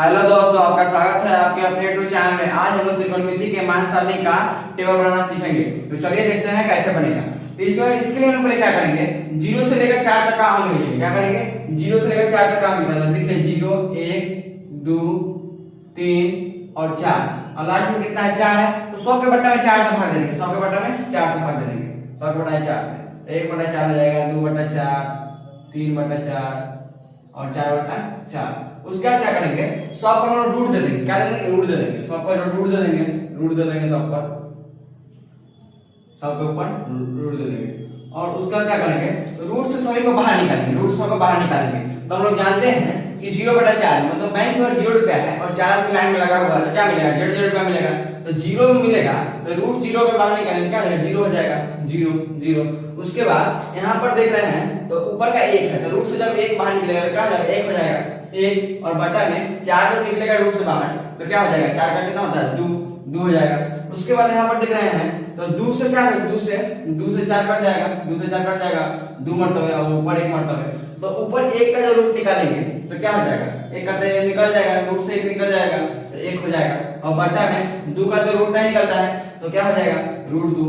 Hello दोस्तों, आपका स्वागत है आपके अपने यूट्यूब चैनल में। आज हम लोग त्रिकोणमिति के मान सारणी का टेबल बनाना सीखेंगे। तो चलिए देखते हैं कैसे बनेगा। तो इसके लिए हम पहले क्या करेंगे, 0 से लेकर 4 तक का अंक लिखेंगे। क्या करेंगे, 0 से लेकर 4 तक का अंक लिखना है। लिख ले 0 1 2 3 और 4 और लास्ट में कितना है 4 है। तो 100 के बट्टा में 4 से भाग देंगे। 100 के बट्टा में 4 से भाग देंगे। 100 के बट्टा में 4 से 1/4 हो जाएगा, 2/4 3/4 और 4/4। उसके बाद क्या करेंगे, 100 पर हम रूट दे देंगे। क्या दे देंगे, रूट दे देंगे। 100 पर रूट दे देंगे, रूट दे देंगे 100 पर, 100 के ऊपर रूट दे देंगे। और उसके बाद क्या करेंगे, रूट से सभी को बाहर निकालेंगे। रूट से को बाहर निकालेंगे तो हम लोग जानते हैं कि 0/4 मतलब बैंक में 0 रुपया है और 4 की लाइन में लगा हुआ है तो क्या मिलेगा, 0 रुपया मिलेगा। तो 0 में मिलेगा तो रूट 0 के बाहर निकालेंगे, क्या मिलेगा, 0 हो जाएगा, 0 0। उसके बाद यहाँ पर देख रहे हैं तो ऊपर का 1 है तो रूट से जब 1 बाहर निकलेगा तो क्या हो जाएगा, 1 हो जाएगा। 1 और बटा में 4 जब निकलेगा रूट से बाहर तो क्या हो जाएगा, 4 का कितना होता है, 2 हो जाएगा। उसके बाद यहाँ पर देख रहे हैं तो 2 से क्या है, 2 से 4 कट जाएगा, 2 से 4 कट जाएगा, 2 मरतबे और ऊपर 1 मरतबे। तो ऊपर 1 का जो रूट निकालेंगे तो क्या हो जाएगा, 1 का तो निकल जाएगा, रूट से 1 निकल जाएगा तो 1 हो जाएगा। और बटा में 2 का जो रूट नहीं निकलता है तो क्या हो जाएगा, √2।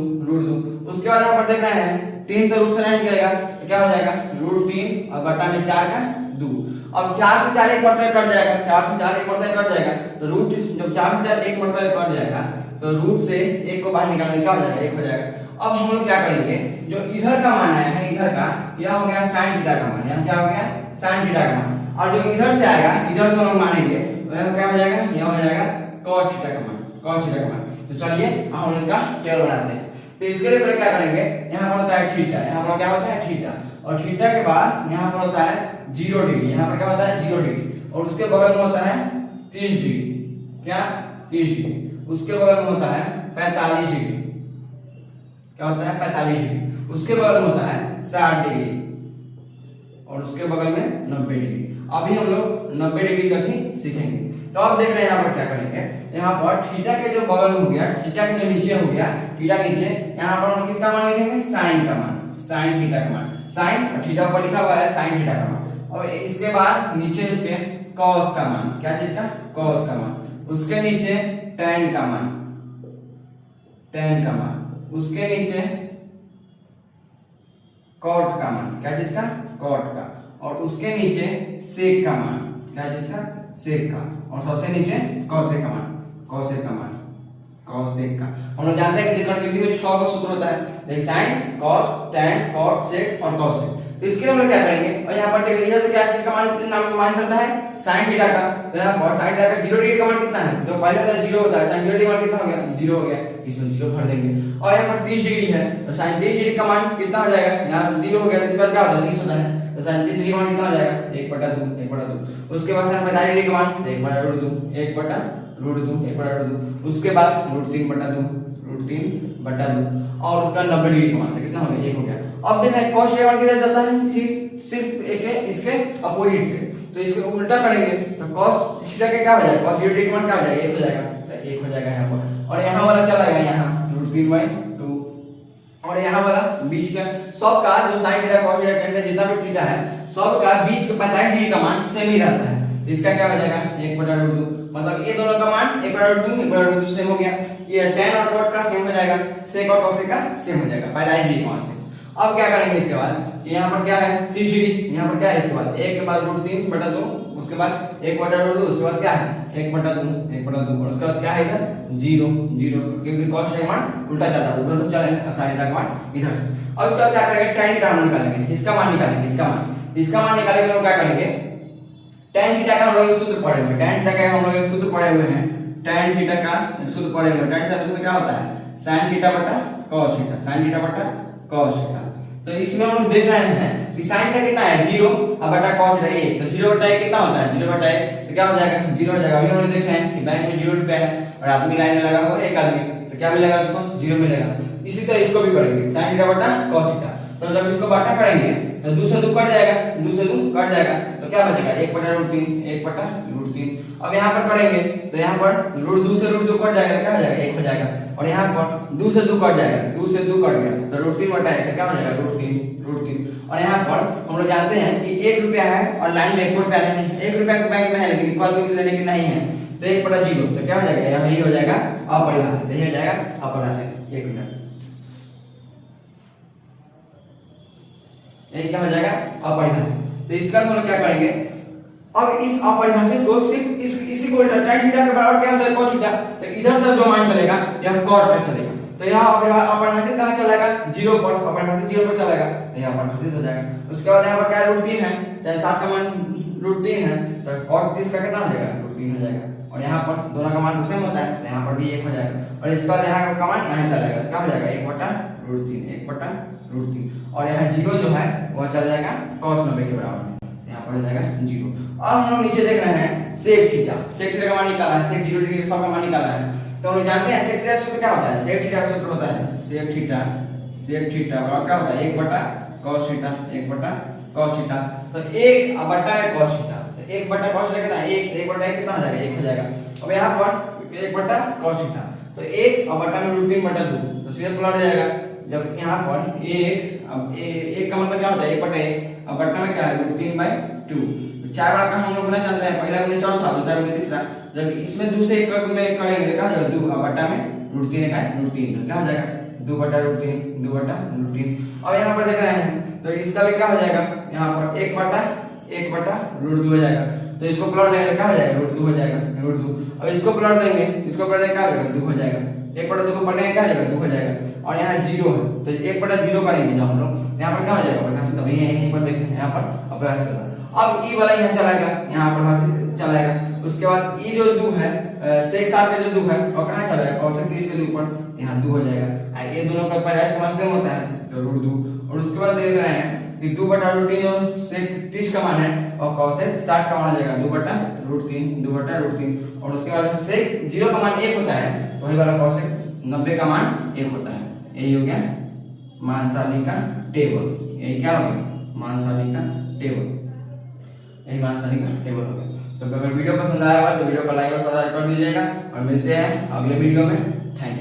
उसके बाद यहाँ पर देख रहे हैं 3 तो रूट से नहीं निकलेगा तो क्या हो जाएगा, √3 और बटा में 4 का 2। अब 4 से 4 एक मरतबे कट जाएगा, 4 से 4 एक मरतबे कट जाएगा तो रूट जब 4 से 4 एक मरतबे कट जाएगा तो रूट से 1 को बाहर निकालेंगे, क्या हो जाएगा, 1 हो जाएगा। अब हम लोग क्या करेंगे, जो इधर का मान आया है, इधर का यह हो गया sin थीटा का मान, यह क्या हो गया, sin थीटा का मान। और जो इधर से आएगा, इधर से हम लोग मानेंगे वह क्या हो जाएगा, यह हो जाएगा cos थीटा का मान, cos थीटा का मान। तो चलिए हम इसका टेबल बनाते हैं। तो इसके लिए पहले क्या करेंगे, यहाँ पर होता है थीटा, यहाँ पर क्या होता है थीटा, और थीटा के बाद यहाँ पर होता है 0 डिग्री, यहाँ पर क्या होता है 0 डिग्री, और उसके बगल में होता है 30 डिग्री, क्या 30 डिग्री। उसके बगल में होता है 45 डिग्री, क्या होता है 45 डिग्री। उसके बगल में होता है 60 डिग्री और उसके बगल में 90 डिग्री। अभी हम लोग 90 डिग्री तक ही सीखेंगे। तो अब देख रहे हैं यहाँ पर क्या करेंगे, यहाँ पर थीटा के जो बगल में हो गया, थीटा के जो नीचे हो गया, थीटा नीचे, यहाँ पर हम किसका मान लिखेंगे, साइन का मान, साइन थीटा का मान। साइन और थीटा पर लिखा हुआ है साइन थीटा का मान। और इसके बाद नीचे इसके कॉस का मान, क्या चीज का, कॉस का मान। उसके नीचे tan का मान, tan का मान। उसके नीचे cot का मान, क्या चीज का, cot का। और उसके नीचे sec का मान, क्या चीज का, sec का। और सबसे नीचे cosec का मान, cosec का मान, cosec का। हम लोग जानते हैं कि त्रिकोणमिति में 6 का सूत्र होता है, जैसे sin, cos, tan, cot, sec और cosec। तो इसके लिए हम लोग क्या करेंगे, और यहाँ पर देखिए इधर से क्या चीज का मान चलता है, sin थीटा का। तो यहाँ पर sin थीटा का 0 डिग्री का मान कितना है, जो पहले था 0 होता है, sin 0 डिग्री का मान कितना हो गया, 0 हो गया, इसमें 0 भर देंगे। और यहाँ पर 30 डिग्री है तो sin 30 डिग्री का मान कितना हो जाएगा, यहाँ 0 हो गया तो इसके बाद क्या होता है 30 होता है, तो sin 30 डिग्री का मान कितना हो जाएगा, 1/2, 1/2। उसके बाद sin 45 डिग्री का मान 1/2, 1/2। उसके बाद √3/2, √3/2। और उसका 90 डिग्री का मान कितना हो गया, 1 हो गया। अब देखना है cos थीटा किधर चलता है, सिर्फ एक है इसके अपोजिट से, तो इसको उल्टा करेंगे तो cos थीटा के क्या हो जाएगा, cos 0 डिग्री का मान क्या हो जाएगा, 1 हो जाएगा, तो 1 हो जाएगा यहाँ पर। और यहाँ वाला चला गया यहाँ √3/2, और यहाँ वाला बीच का सब का जो sin theta cos theta tan जितना भी थीटा है सब का बीच का 45 डिग्री का मान सेम ही रहता है। इसका क्या हो जाएगा 1/2, मतलब ये दोनों का मान 1/2 सेम हो गया। ये tan और cot का सेम हो जाएगा, sec और cosec का सेम हो जाएगा 45 डिग्री का मान से। अब क्या करेंगे इसके बाद, यहाँ पर क्या है 30 डिग्री, यहाँ पर क्या है इसके बाद 1 के बाद √3/2, उसके बाद 1/2, उसके बाद क्या है 1/2 और उसके बाद क्या है इधर 0 0, क्योंकि cos का मान उल्टा चलता है, उधर से चले sin का मान इधर से। और उसके बाद क्या करेंगे, tan थीटा मान निकालेंगे, इसका मान निकालेंगे, इसका मान निकालेंगे। हम क्या करेंगे, tan थीटा का हम लोग एक सूत्र पढ़े हुए हैं, tan थीटा का हम लोग एक सूत्र पढ़े हुए हैं, tan थीटा का सूत्र पढ़े हुए हैं। tan थीटा का सूत्र क्या होता है, sin थीटा बटा cos थीटा, sin थीटा बटा cos थीटा। तो इसमें हम लोग देख रहे हैं कि sin थीटा कितना है 0 और बटा cos थीटा 1, तो 0/1 कितना होता है, 0/1 तो क्या हो जाएगा, 0 हो जाएगा। अभी हम लोग देखे हैं कि बैंक में 0 रुपया है और आदमी लाइन में लगा हुआ है, एक आदमी, तो क्या मिलेगा उसको 0 मिलेगा। इसी तरह इसको भी करेंगे sin थीटा बटा cos थीटा। तो जब इसको बटा करेंगे तो 2 से 2 कट जाएगा, 2 से 2 कट जाएगा, तो क्या बचेगा 1/√3, 1/√3। अब यहाँ पर करेंगे तो यहाँ पर रूट 2 से रूट 2 कट जाएगा, क्या हो जाएगा 1 हो जाएगा, और यहाँ पर 2 से 2 कट जाएगा, 2 से 2 कट गया तो √3/1 तो क्या हो जाएगा √3। और यहाँ पर हम लोग जानते हैं कि 1 रुपया है और लाइन में 1 रुपया नहीं है, 1 रुपया बैंक में है लेकिन इक्वल लेने की नहीं है, तो 1/0 तो क्या हो जाएगा, यही हो जाएगा अपरिभाषित, यही हो जाएगा अपरिभाषित। 1 मिनट, ये क्या हो जाएगा अपरिभाषित। तो इसका हम लोग क्या करेंगे, अब इस अपरिभाषित को सिर्फ इसी को उल्टा tan थीटा के बराबर क्या होता है cos थीटा, तो इधर से जो मान चलेगा यह cot का चलेगा, तो यह अपरिभाषित कहां चलेगा 0 पर, अपरिभाषित 0 पर चलेगा, तो यह अपरिभाषित हो जाएगा। उसके बाद यहाँ पर क्या √3 है, tan 7 का मान √3 है, तो cot 30 का कितना हो जाएगा √3 हो जाएगा, और यहाँ पर दोनों का मान तो सेम होता है, तो यहाँ पर भी 1 हो जाएगा, और इसके बाद यहाँ का मान यहाँ चलेगा, क्या हो जाएगा 1/√3, 1/√3, और यहाँ 0 जो है वह चल जाएगा cos 90 के बराबर, यहाँ पर हो जाएगा 0। और हम लोग नीचे देख रहे हैं sec थीटा, sec थीटा का मान निकाला है, sec 0 डिग्री का का मान निकाला है, तो हम लोग जानते हैं sec थीटा का सूत्र क्या होता है, sec थीटा का सूत्र होता है sec थीटा बराबर क्या होता है 1/cos थीटा, 1/cos थीटा, तो 1/cos थीटा, तो 1/cos थीटा कितना है 1, 1/1 कितना हो जाएगा 1 हो जाएगा। अब यहाँ पर 1/cos थीटा, तो 1/√3/2, तो सीधे पलट जाएगा, जब यहाँ पर 1, अब 1 का मतलब क्या होता है 1/1, अब बट्टा में क्या है √3/2, चार बार का हम लोग गुना जानते हैं, पहला गुना चौथा, दूसरा गुना तीसरा, जब इसमें 2 से 1 में करेंगे क्या हो जाएगा 2, अब बट्टा में √3 का है √3, तो क्या हो जाएगा 2/√3, 2/√3। अब यहाँ पर देख रहे हैं तो इसका भी क्या हो जाएगा, यहाँ पर 1/√2 हो जाएगा, तो इसको पलट देंगे क्या हो जाएगा √2 हो जाएगा, √2। अब इसको पलट देंगे, इसको पलट देंगे क्या हो जाएगा 2 हो जाएगा, 1/2 को पलटेंगे क्या हो जाएगा 2 हो जाएगा, और यहाँ 0 है तो 1/0 करेंगे जब हम लोग, यहाँ पर क्या हो जाएगा अपरिभाषित, तभी यहीं पर देखें यहाँ पर अपरिभाषित होगा। अब ई वाला यहाँ चलाएगा, यहाँ अपरिभाषित चलाएगा। उसके बाद ई जो 2 है sec 7 का जो 2 है और कहाँ चलाएगा cos 30 के 2 पर, यहाँ 2 हो जाएगा, ये दोनों का परिभाषित मान सेम होता है तो √2। और उसके बाद देख रहे हैं कि 2/√3 जो sec 30 का मान है और cos 60 का मान आ जाएगा 2/√3, और उसके बाद sec 0 का मान 1 होता है, वही वाला cos 90 का मान 1 होता है। यही हो गया मान सारणी का टेबल, यही क्या हो गया मान सारणी का टेबल, यही मान सारणी का टेबल हो गया। तो अगर वीडियो पसंद आया हो तो वीडियो को लाइक और सब्सक्राइब कर दीजिएगा, और मिलते हैं अगले वीडियो में। Thank you.